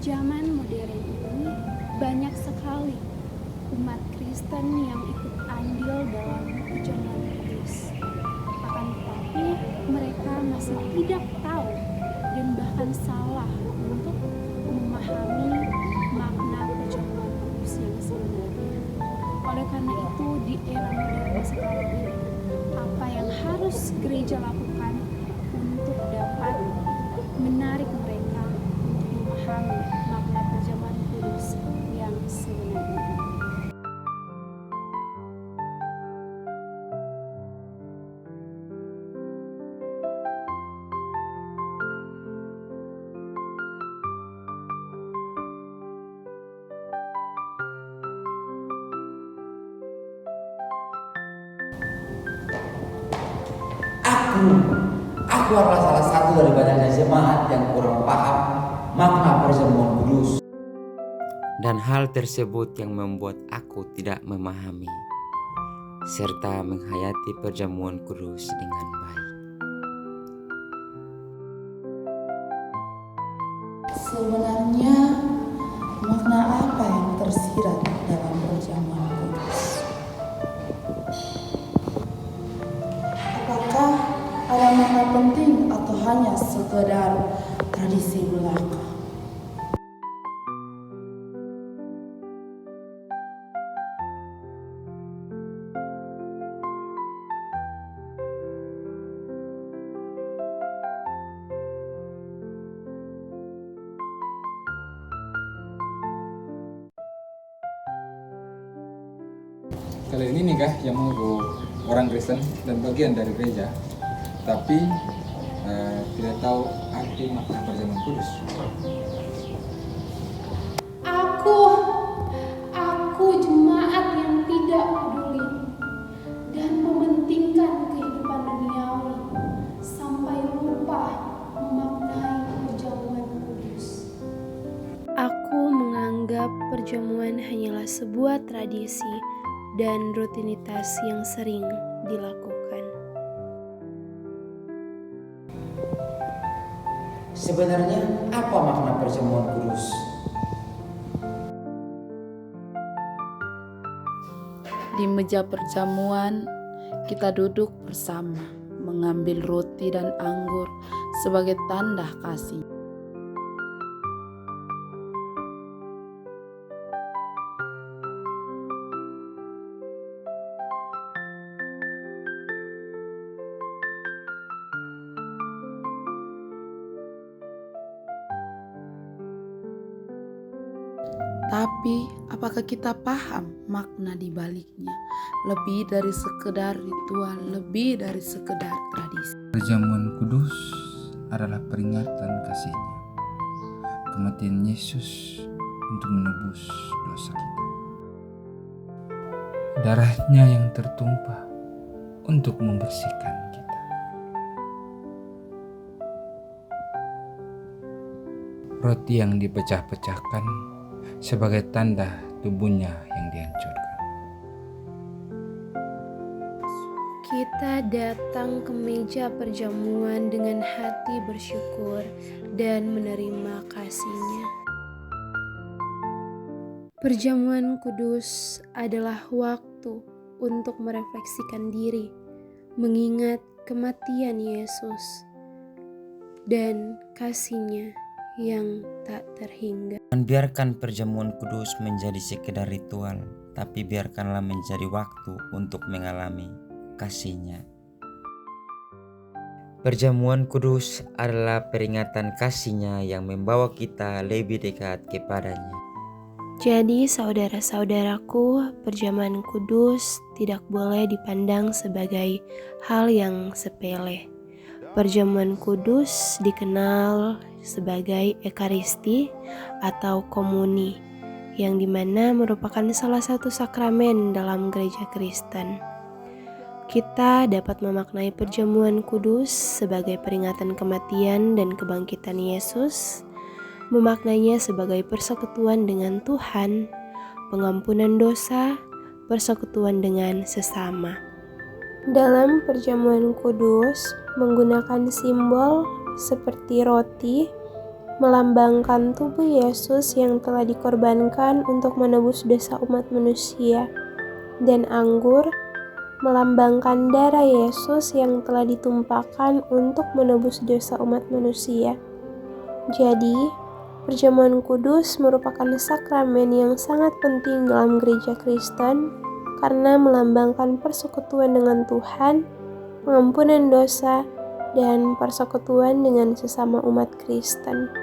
zaman modern ini banyak sekali umat Kristen yang ikut andil dalam perjamuan kudus. Akan tetapi mereka masih tidak tahu dan bahkan salah untuk memahami makna perjamuan kudus yang sebenarnya. Oleh karena itu di era modern sekarang ini, apa yang harus gereja lakukan untuk dapat menarik mereka untuk memahami makna perjamuan kudus yang sebenarnya? Aku adalah salah satu dari banyaknya jemaat yang kurang paham makna perjamuan kudus. Dan hal tersebut yang membuat aku tidak memahami serta menghayati perjamuan kudus dengan baik. Sebenarnya makna apa yang tersirat dalam perjamuan kudus? Apakah ada makna penting atau hanya sekedar tradisi belaka? Kali ini nikah yang mengaku orang Kristen dan bagian dari gereja, tapi tidak tahu arti makna perjamuan kudus. Aku jemaat yang tidak peduli dan mementingkan kehidupan duniawi sampai lupa memaknai perjamuan kudus. Aku menganggap perjamuan hanyalah sebuah tradisi dan rutinitas yang sering dilakukan. Sebenarnya apa makna perjamuan kudus? Di meja perjamuan, kita duduk bersama, mengambil roti dan anggur sebagai tanda kasih. Tapi, apakah kita paham makna di baliknya? Lebih dari sekedar ritual, lebih dari sekedar tradisi. Perjamuan kudus adalah peringatan kasih-Nya, kematian Yesus untuk menebus dosa kita. Darah-Nya yang tertumpah untuk membersihkan kita. Roti yang dipecah-pecahkan sebagai tanda tubuh-Nya yang dihancurkan. Kita datang ke meja perjamuan dengan hati bersyukur dan menerima kasih-Nya. Perjamuan kudus adalah waktu untuk merefleksikan diri, mengingat kematian Yesus dan kasih-Nya yang tak terhingga. Dan biarkan perjamuan kudus menjadi sekedar ritual, tapi biarkanlah menjadi waktu untuk mengalami kasih-Nya. Perjamuan kudus adalah peringatan kasih-Nya yang membawa kita lebih dekat kepadanya. Jadi saudara-saudaraku, perjamuan kudus tidak boleh dipandang sebagai hal yang sepele. Perjamuan kudus dikenal sebagai Ekaristi atau komuni, yang dimana merupakan salah satu sakramen dalam gereja Kristen. Kita dapat memaknai perjamuan kudus sebagai peringatan kematian dan kebangkitan Yesus, memaknainya sebagai persekutuan dengan Tuhan, pengampunan dosa, persekutuan dengan sesama. Dalam perjamuan kudus menggunakan simbol seperti roti, melambangkan tubuh Yesus yang telah dikorbankan untuk menebus dosa umat manusia, dan anggur melambangkan darah Yesus yang telah ditumpahkan untuk menebus dosa umat manusia. Jadi, perjamuan kudus merupakan sakramen yang sangat penting dalam gereja Kristen karena melambangkan persekutuan dengan Tuhan, pengampunan dosa, dan persekutuan dengan sesama umat Kristen.